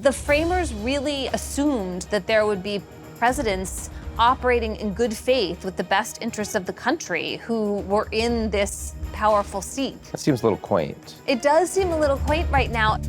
The framers really assumed that there would be presidents operating in good faith with the best interests of the country who were in this powerful seat. That seems a little quaint. It does seem a little quaint right now.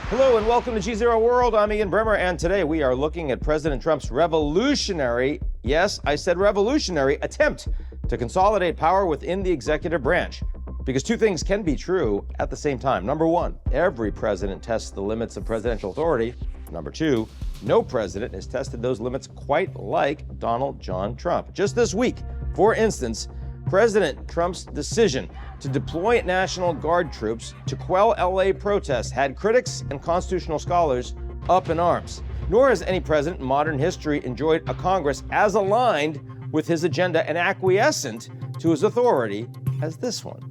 Hello and welcome to GZERO World. I'm Ian Bremmer, and today we are looking at President Trump's revolutionary, yes, I said revolutionary, attempt to consolidate power within the executive branch. Because two things can be true at the same time. Number one, every president tests the limits of presidential authority. Number two, no president has tested those limits quite like Donald John Trump. Just this week, for instance, President Trump's decision to deploy National Guard troops to quell LA protests had critics and constitutional scholars up in arms. Nor has any president in modern history enjoyed a Congress as aligned with his agenda and acquiescent to his authority as this one.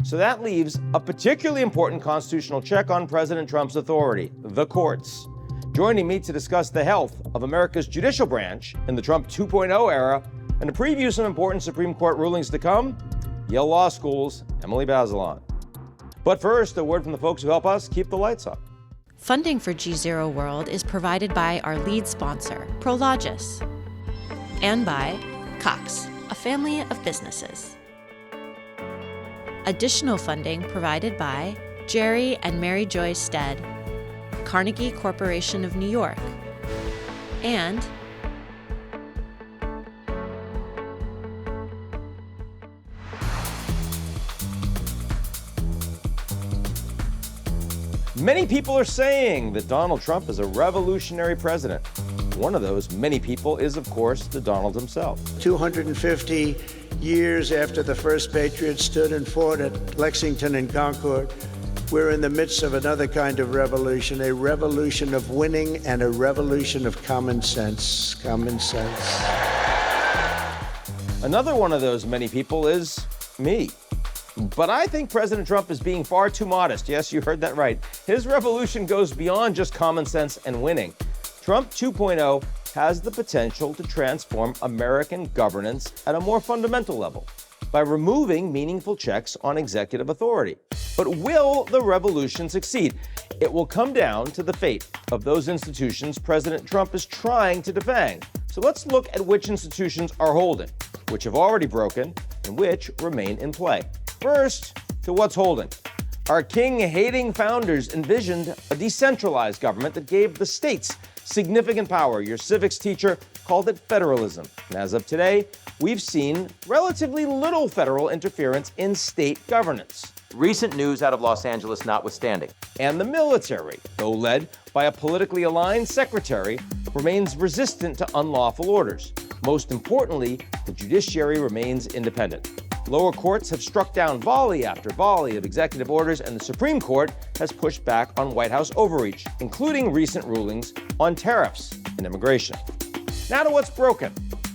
So that leaves a particularly important constitutional check on President Trump's authority, the courts. Joining me to discuss the health of America's judicial branch in the Trump 2.0 era and to preview some important Supreme Court rulings to come, Yale Law School's Emily Bazelon. But first, a word from the folks who help us keep the lights on. Funding for GZERO World is provided by our lead sponsor, Prologis, and by Cox, a family of businesses. Additional funding provided by Jerry and Mary Joy Stead, Carnegie Corporation of New York, and Many people are saying that Donald Trump is a revolutionary president. One of those many people is, of course, the Donald himself. 250 years after the first patriots stood and fought at Lexington and Concord, we're in the midst of another kind of revolution, a revolution of winning and a revolution of common sense. Common sense. Another one of those many people is me. But I think President Trump is being far too modest. Yes, you heard that right. His revolution goes beyond just common sense and winning. Trump 2.0 has the potential to transform American governance at a more fundamental level by removing meaningful checks on executive authority. But will the revolution succeed? It will come down to the fate of those institutions President Trump is trying to defang. So let's look at which institutions are holding, which have already broken, and which remain in play. First, to what's holding. Our king-hating founders envisioned a decentralized government that gave the states significant power. Your civics teacher called it federalism. And as of today, we've seen relatively little federal interference in state governance. Recent news out of Los Angeles notwithstanding. And the military, though led by a politically aligned secretary, remains resistant to unlawful orders. Most importantly, the judiciary remains independent. Lower courts have struck down volley after volley of executive orders, and the Supreme Court has pushed back on White House overreach, including recent rulings on tariffs and immigration. Now to what's broken,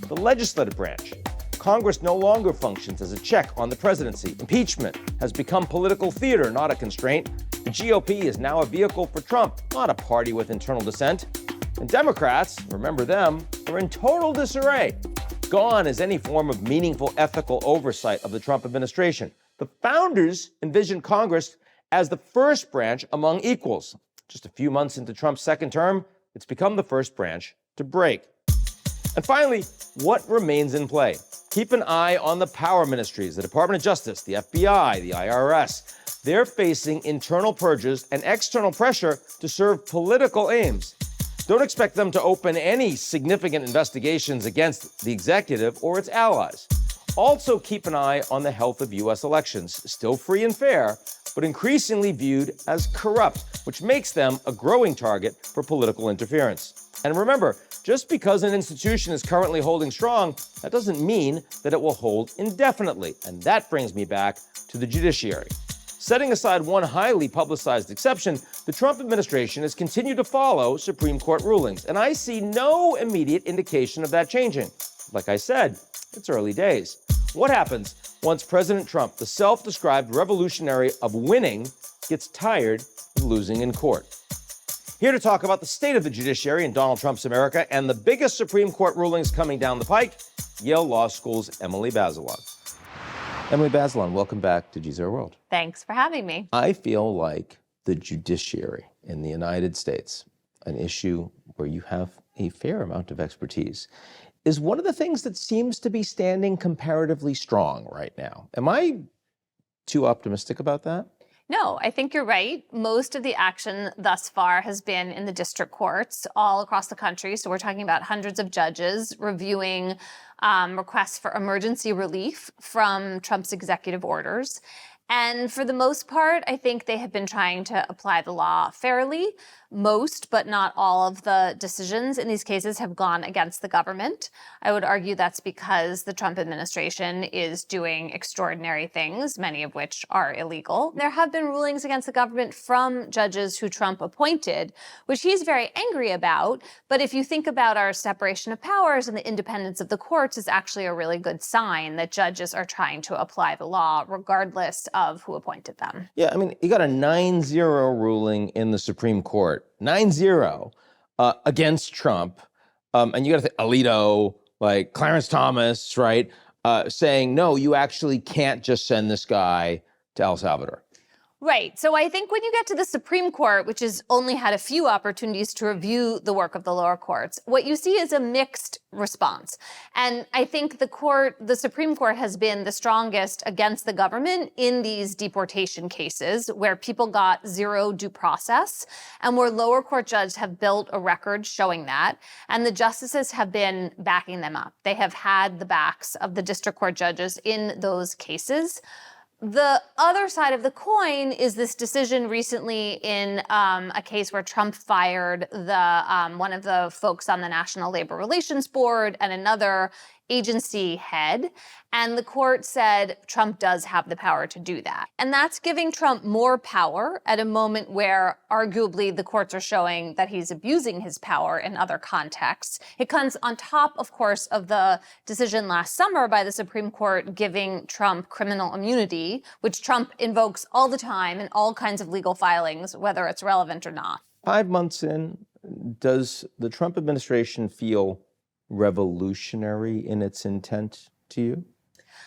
the legislative branch. Congress no longer functions as a check on the presidency. Impeachment has become political theater, not a constraint. The GOP is now a vehicle for Trump, not a party with internal dissent. And Democrats, remember them, are in total disarray. Gone is any form of meaningful ethical oversight of the Trump administration. The founders envisioned Congress as the first branch among equals. Just a few months into Trump's second term, it's become the first branch to break. And finally, what remains in play? Keep an eye on the power ministries, the Department of Justice, the FBI, the IRS. They're facing internal purges and external pressure to serve political aims. Don't expect them to open any significant investigations against the executive or its allies. Also keep an eye on the health of U.S. elections, still free and fair, but increasingly viewed as corrupt, which makes them a growing target for political interference. And remember, just because an institution is currently holding strong, that doesn't mean that it will hold indefinitely. And that brings me back to the judiciary. Setting aside one highly publicized exception, the Trump administration has continued to follow Supreme Court rulings, and I see no immediate indication of that changing. Like I said, it's early days. What happens once President Trump, the self-described revolutionary of winning, gets tired of losing in court? Here to talk about the state of the judiciary in Donald Trump's America and the biggest Supreme Court rulings coming down the pike, Yale Law School's Emily Bazelon. Emily Bazelon, welcome back to GZERO World. Thanks for having me. I feel like the judiciary in the United States, an issue where you have a fair amount of expertise, is one of the things that seems to be standing comparatively strong right now. Am I too optimistic about that? No, I think you're right. Most of the action thus far has been in the district courts all across the country. So we're talking about hundreds of judges reviewing requests for emergency relief from Trump's executive orders. And for the most part, I think they have been trying to apply the law fairly. Most, but not all of the decisions in these cases have gone against the government. I would argue that's because the Trump administration is doing extraordinary things, many of which are illegal. There have been rulings against the government from judges who Trump appointed, which he's very angry about. But if you think about our separation of powers and the independence of the courts, is actually a really good sign that judges are trying to apply the law regardless of who appointed them. Yeah, I mean, you got a 9-0 ruling in the Supreme Court, 9-0 against Trump. And you got to think Alito, like Clarence Thomas, right? Saying, no, you actually can't just send this guy to El Salvador. Right. So I think when you get to the Supreme Court, which has only had a few opportunities to review the work of the lower courts, what you see is a mixed response. And I think the Supreme Court has been the strongest against the government in these deportation cases where people got zero due process and where lower court judges have built a record showing that. And the justices have been backing them up. They have had the backs of the district court judges in those cases. The other side of the coin is this decision recently in a case where Trump fired one of the folks on the National Labor Relations Board and another agency head. And the court said Trump does have the power to do that. And that's giving Trump more power at a moment where arguably the courts are showing that he's abusing his power in other contexts. It comes on top, of course, of the decision last summer by the Supreme Court giving Trump criminal immunity, which Trump invokes all the time in all kinds of legal filings, whether it's relevant or not. 5 months in, does the Trump administration feel revolutionary in its intent to you?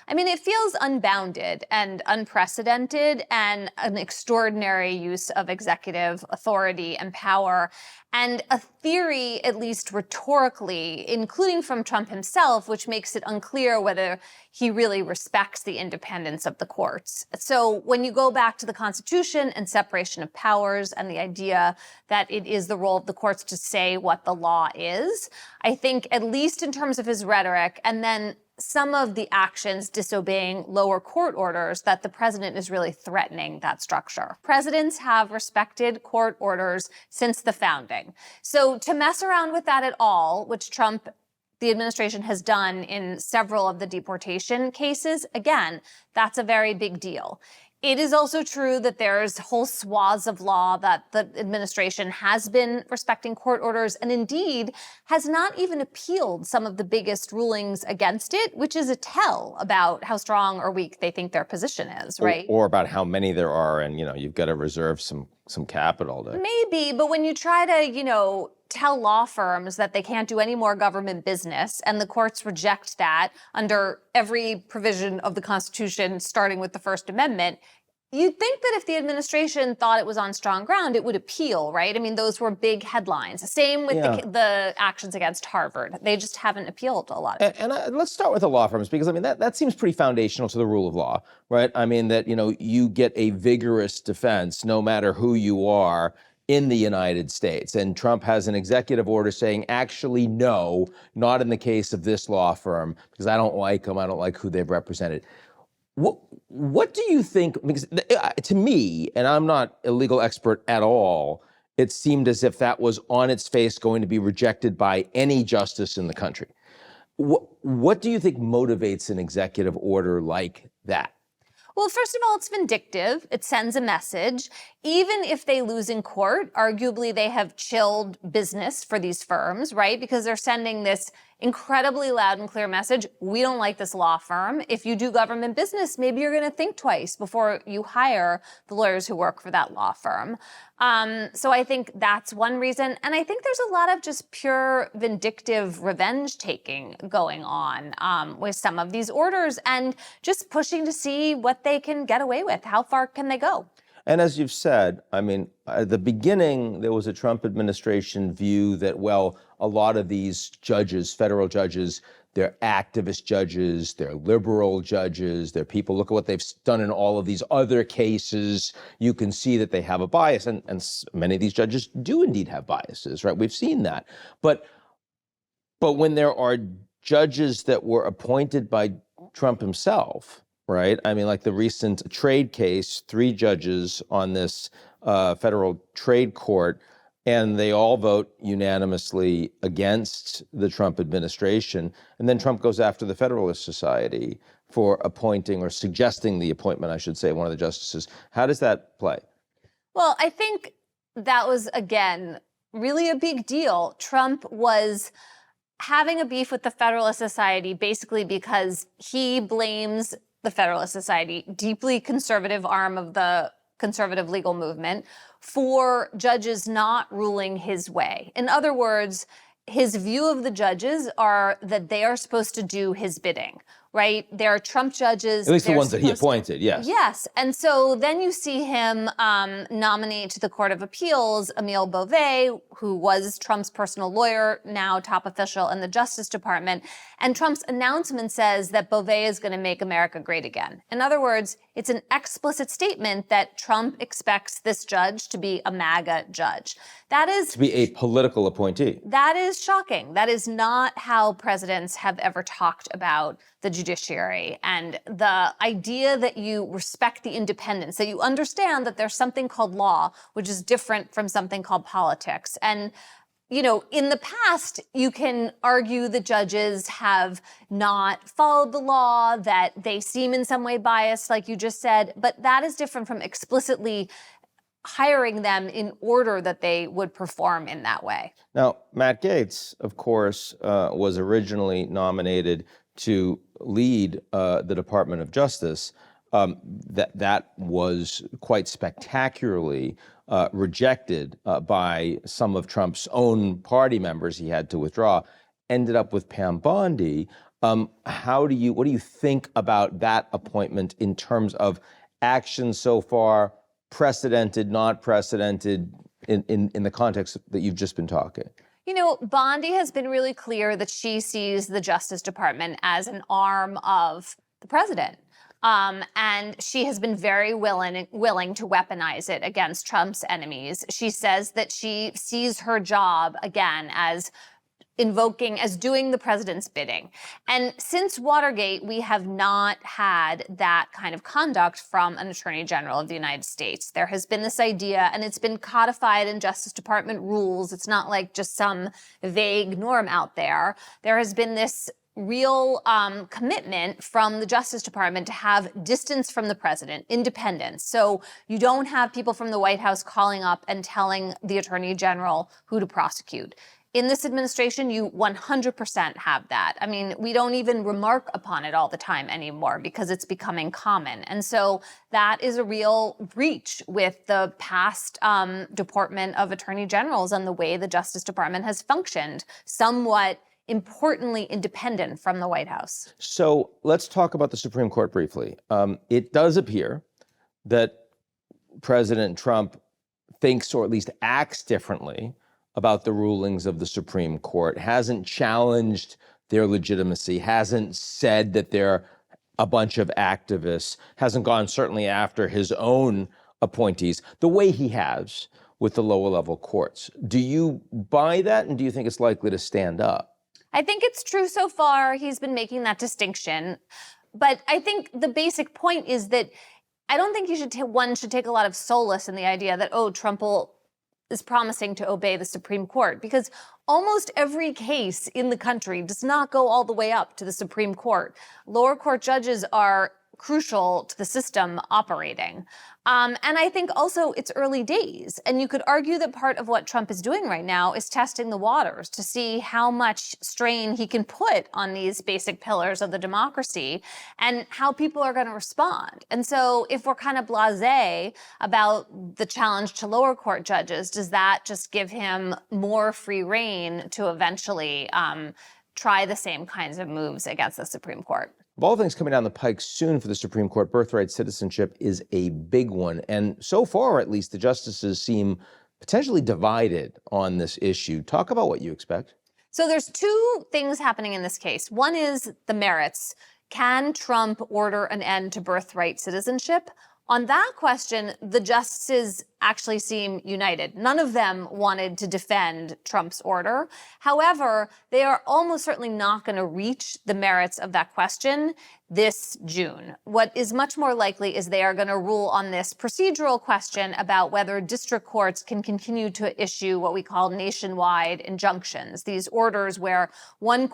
I mean, it feels unbounded and unprecedented and an extraordinary use of executive authority and power, and a theory, at least rhetorically, including from Trump himself, which makes it unclear whether he really respects the independence of the courts. So when you go back to the Constitution and separation of powers and the idea that it is the role of the courts to say what the law is, I think at least in terms of his rhetoric, and then some of the actions disobeying lower court orders, that the president is really threatening that structure. Presidents have respected court orders since the founding. So to mess around with that at all, which the administration has done in several of the deportation cases, again, that's a very big deal. It is also true that there's whole swaths of law that the administration has been respecting court orders and indeed has not even appealed some of the biggest rulings against it, which is a tell about how strong or weak they think their position is, right? Or about how many there are, and you've got to reserve some capital to... Maybe, but when you try to, tell law firms that they can't do any more government business, and the courts reject that under every provision of the Constitution, starting with the First Amendment, you'd think that if the administration thought it was on strong ground, it would appeal, right? I mean, those were big headlines. Same with the actions against Harvard. They just haven't appealed a lot. And let's start with the law firms, because, that seems pretty foundational to the rule of law, right? I mean, that, you get a vigorous defense no matter who you are in the United States. And Trump has an executive order saying, actually, no, not in the case of this law firm, because I don't like them. I don't like who they've represented. What do you think? Because to me, and I'm not a legal expert at all, it seemed as if that was on its face going to be rejected by any justice in the country. What do you think motivates an executive order like that? Well, first of all, it's vindictive. It sends a message. Even if they lose in court, arguably they have chilled business for these firms, right? Because they're sending this incredibly loud and clear message. We don't like this law firm. If you do government business, maybe you're going to think twice before you hire the lawyers who work for that law firm. So I think that's one reason. And I think there's a lot of just pure vindictive revenge taking going on with some of these orders and just pushing to see what they can get away with. How far can they go? And as you've said, I mean, at the beginning, there was a Trump administration view that, well, a lot of these judges, federal judges, they're activist judges, they're liberal judges, they're people, look at what they've done in all of these other cases. You can see that they have a bias. And many of these judges do indeed have biases, right? We've seen that. But when there are judges that were appointed by Trump himself, right? I mean, like the recent trade case, 3 judges on this federal trade court, and they all vote unanimously against the Trump administration. And then Trump goes after the Federalist Society for appointing or suggesting the appointment, I should say, one of the justices. How does that play? Well, I think that was, again, really a big deal. Trump was having a beef with the Federalist Society basically because he blames the Federalist Society, deeply conservative arm of the conservative legal movement, for judges not ruling his way. In other words, his view of the judges are that they are supposed to do his bidding, right? They're Trump judges. At least the ones that he appointed, yes. Yes. And so then you see him nominate to the Court of Appeals Emile Beauvais, who was Trump's personal lawyer, now top official in the Justice Department. And Trump's announcement says that Beauvais is going to make America great again. In other words, it's an explicit statement that Trump expects this judge to be a MAGA judge. That is to be a political appointee. That is shocking. That is not how presidents have ever talked about the judiciary. And the idea that you respect the independence, that you understand that there's something called law, which is different from something called politics. And, you know, in the past, you can argue that judges have not followed the law, that they seem in some way biased, like you just said, but that is different from explicitly hiring them in order that they would perform in that way. Now, Matt Gaetz, of course, was originally nominated to lead the Department of Justice. That was quite spectacularly rejected by some of Trump's own party members. He had to withdraw. Ended up with Pam Bondi. What do you think about that appointment in terms of action so far, precedented, not precedented, in the context that you've just been talking? You know, Bondi has been really clear that she sees the Justice Department as an arm of the president. And she has been very willing to weaponize it against Trump's enemies. She says that she sees her job, again, as doing the president's bidding. And since Watergate, we have not had that kind of conduct from an attorney general of the United States. There has been this idea, and it's been codified in Justice Department rules. It's not like just some vague norm out there. There has been this real commitment from the Justice Department to have distance from the president, independence. So you don't have people from the White House calling up and telling the attorney general who to prosecute. In this administration, you 100% have that. I mean, we don't even remark upon it all the time anymore because it's becoming common. And so that is a real breach with the past Department of Attorney Generals and the way the Justice Department has functioned, somewhat importantly independent from the White House. So let's talk about the Supreme Court briefly. It does appear that President Trump thinks, or at least acts differently about the rulings of the Supreme Court, hasn't challenged their legitimacy, hasn't said that they're a bunch of activists, hasn't gone certainly after his own appointees the way he has with the lower level courts. Do you buy that, and do you think it's likely to stand up? I think it's true so far. He's been making that distinction. But I think the basic point is that I don't think one should take a lot of solace in the idea that, Trump is promising to obey the Supreme Court, because almost every case in the country does not go all the way up to the Supreme Court. Lower court judges are crucial to the system operating. And I think also it's early days. And you could argue that part of what Trump is doing right now is testing the waters to see how much strain he can put on these basic pillars of the democracy and how people are going to respond. And so if we're kind of blasé about the challenge to lower court judges, does that just give him more free rein to eventually try the same kinds of moves against the Supreme Court? Of all things coming down the pike soon for the Supreme Court, birthright citizenship is a big one. And so far, at least, the justices seem potentially divided on this issue. Talk about what you expect. So there's two things happening in this case. One is the merits. Can Trump order an end to birthright citizenship? On that question, the justices actually seem united. None of them wanted to defend Trump's order. However, they are almost certainly not going to reach the merits of that question this June. What is much more likely is they are going to rule on this procedural question about whether district courts can continue to issue what we call nationwide injunctions, these orders where one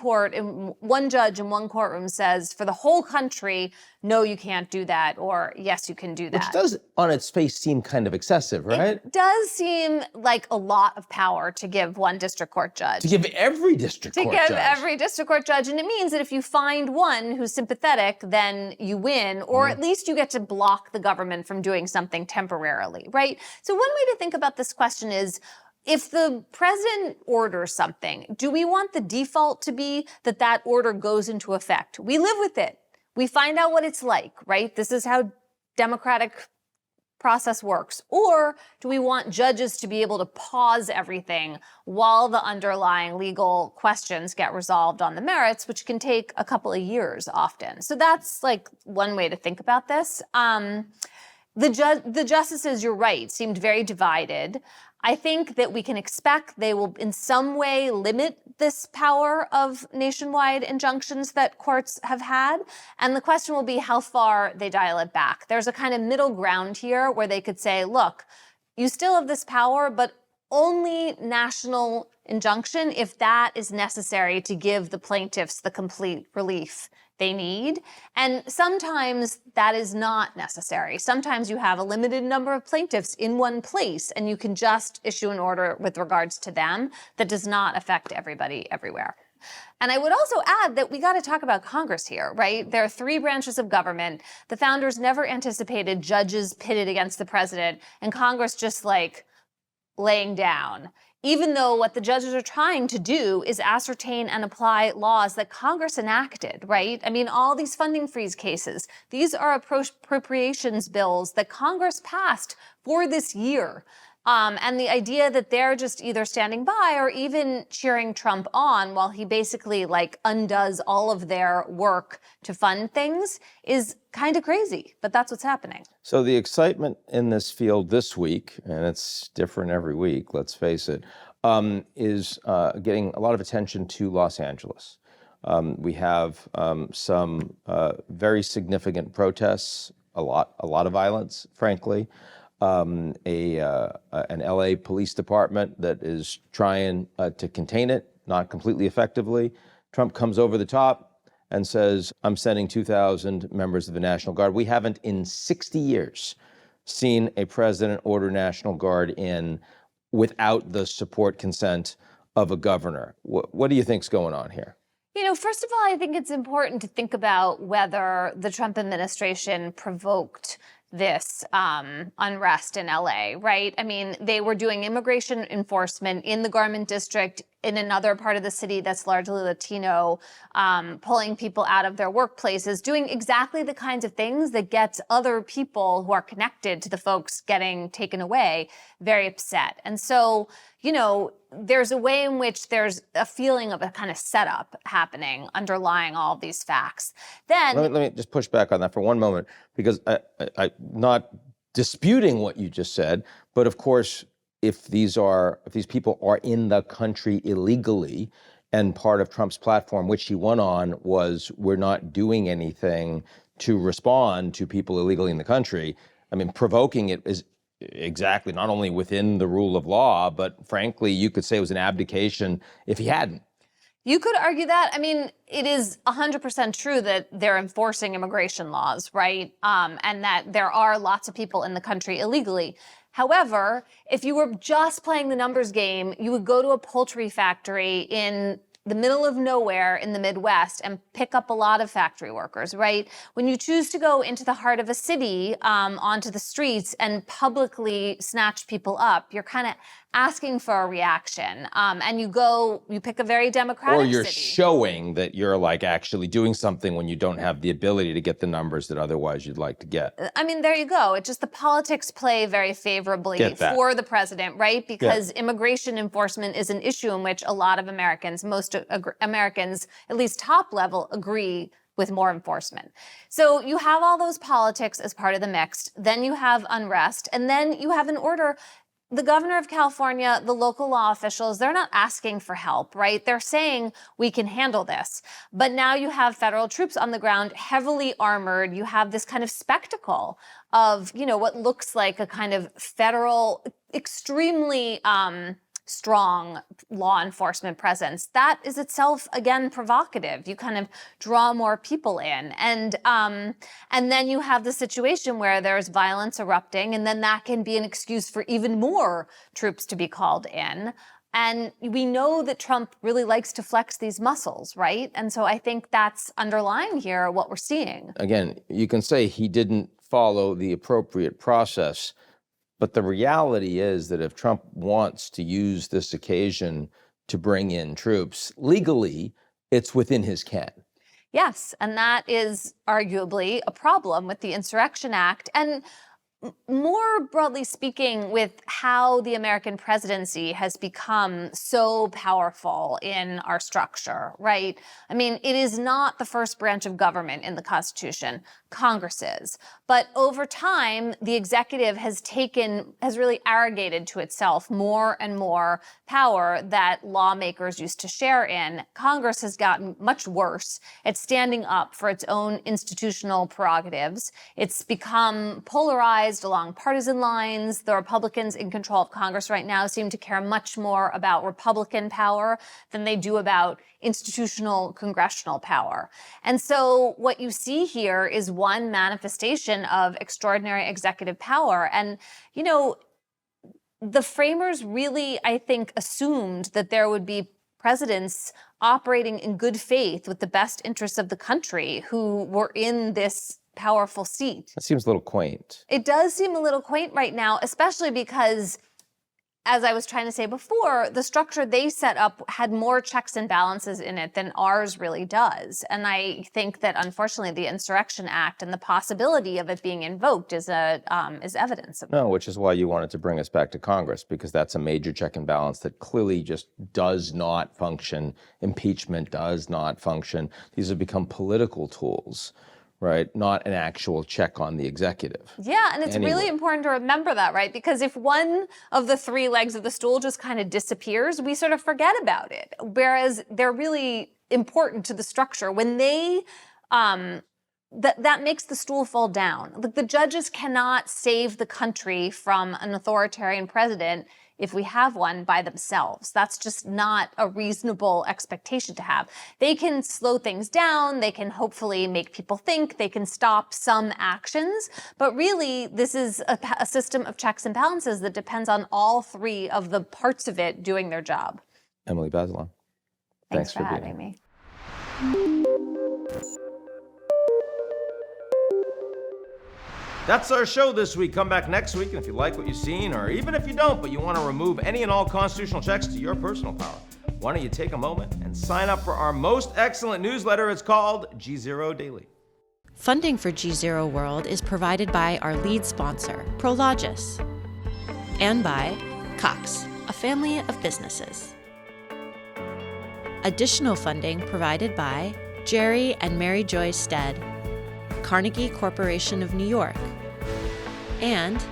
judge in one courtroom says for the whole country, no, you can't do that, or yes, you can do that. Which does, on its face, seem kind of excessive, right? It does seem like a lot of power to give one district court judge. To give every district court judge. To give every district court judge. And it means that if you find one who's sympathetic, then you win, or at least you get to block the government from doing something temporarily, right? So one way to think about this question is, if the president orders something, do we want the default to be that that order goes into effect? We live with it. We find out what it's like, right? This is how democratic process works. Or do we want judges to be able to pause everything while the underlying legal questions get resolved on the merits, which can take a couple of years often? So that's like one way to think about this. The justices, you're right, seemed very divided. I think that we can expect they will in some way limit this power of nationwide injunctions that courts have had. And the question will be how far they dial it back. There's a kind of middle ground here where they could say, look, you still have this power, but only national injunction if that is necessary to give the plaintiffs the complete relief they need. And sometimes that is not necessary. Sometimes you have a limited number of plaintiffs in one place and you can just issue an order with regards to them that does not affect everybody everywhere. And I would also add that we got to talk about Congress here, right? There are three branches of government. The founders never anticipated judges pitted against the president and Congress just like laying down, even though what the judges are trying to do is ascertain and apply laws that Congress enacted, right? I mean, all these funding freeze cases, these are appropriations bills that Congress passed for this year. And the idea that they're just either standing by or even cheering Trump on while he basically like undoes all of their work to fund things is kind of crazy, but that's what's happening. So the excitement in this field this week, and it's different every week, let's face it, is getting a lot of attention to Los Angeles. We have some very significant protests, a lot of violence, frankly. An LA police department that is trying to contain it, not completely effectively. Trump comes over the top and says, I'm sending 2,000 members of the National Guard. We haven't in 60 years seen a president order National Guard in without the support consent of a governor. What do you think's going on here? You know, first of all, I think it's important to think about whether the Trump administration provoked this unrest in LA, right? I mean, they were doing immigration enforcement in the Garment District in another part of the city that's largely Latino, pulling people out of their workplaces, doing exactly the kinds of things that gets other people who are connected to the folks getting taken away very upset. And so, you know, there's a way in which there's a feeling of a kind of setup happening underlying all of these facts. Then let me just push back on that for one moment, because I'm not disputing what you just said, but of course, if these people are in the country illegally, and part of Trump's platform, which he won on, was we're not doing anything to respond to people illegally in the country. I mean, provoking it is exactly not only within the rule of law, but frankly, you could say it was an abdication if he hadn't. You could argue that. I mean, it is 100% true that they're enforcing immigration laws, right? And that there are lots of people in the country illegally. However, if you were just playing the numbers game, you would go to a poultry factory in the middle of nowhere in the Midwest and pick up a lot of factory workers, right? When you choose to go into the heart of a city, onto the streets and publicly snatch people up, you're kind of asking for a reaction. And you pick a very democratic Or you're city. showing that you're like actually doing something when you don't have the ability to get the numbers that otherwise you'd like to get. I mean, there you go. It's just the politics play very favorably for the president, right? Because immigration enforcement is an issue in which a lot of Americans, most Americans, at least top level, agree with more enforcement. So you have all those politics as part of the mix. Then you have unrest, and then you have an order. The governor of California, the local law officials, they're not asking for help, right? They're saying we can handle this. But now you have federal troops on the ground, heavily armored. You have this kind of spectacle of, what looks like a kind of federal, extremely strong law enforcement presence. That is itself, again, provocative. You kind of draw more people in. And then you have the situation where there's violence erupting, and then that can be an excuse for even more troops to be called in. And we know that Trump really likes to flex these muscles, right? And so I think that's underlying here what we're seeing. Again, you can say he didn't follow the appropriate process, but the reality is that if Trump wants to use this occasion to bring in troops, legally, it's within his ken. Yes, and that is arguably a problem with the Insurrection Act. And more broadly speaking, with how the American presidency has become so powerful in our structure, right? I mean, it is not the first branch of government in the Constitution. Congress is. But over time, the executive has really arrogated to itself more and more power that lawmakers used to share in. Congress has gotten much worse at standing up for its own institutional prerogatives. It's become polarized along partisan lines. The Republicans in control of Congress right now seem to care much more about Republican power than they do about institutional congressional power. And so what you see here is one manifestation of extraordinary executive power. And, the framers really, I think, assumed that there would be presidents operating in good faith with the best interests of the country who were in this powerful seat. That seems a little quaint. It does seem a little quaint right now, especially because, as I was trying to say before, the structure they set up had more checks and balances in it than ours really does. And I think that, unfortunately, the Insurrection Act and the possibility of it being invoked is evidence of that. No, which is why you wanted to bring us back to Congress, because that's a major check and balance that clearly just does not function. Impeachment does not function. These have become political tools, right? Not an actual check on the executive. Yeah, and it's really important to remember that, right? Because if one of the three legs of the stool just kind of disappears, we sort of forget about it. Whereas they're really important to the structure. When they, that makes the stool fall down. Like, the judges cannot save the country from an authoritarian president if we have one by themselves. That's just not a reasonable expectation to have. They can slow things down, they can hopefully make people think, they can stop some actions, but really this is a system of checks and balances that depends on all three of the parts of it doing their job. Emily Bazelon, Thanks for having me. That's our show this week. Come back next week, and if you like what you've seen, or even if you don't, but you want to remove any and all constitutional checks to your personal power, why don't you take a moment and sign up for our most excellent newsletter. It's called GZERO Daily. Funding for GZERO World is provided by our lead sponsor, Prologis, and by Cox, a family of businesses. Additional funding provided by Jerry and Mary Joy Stead, Carnegie Corporation of New York, and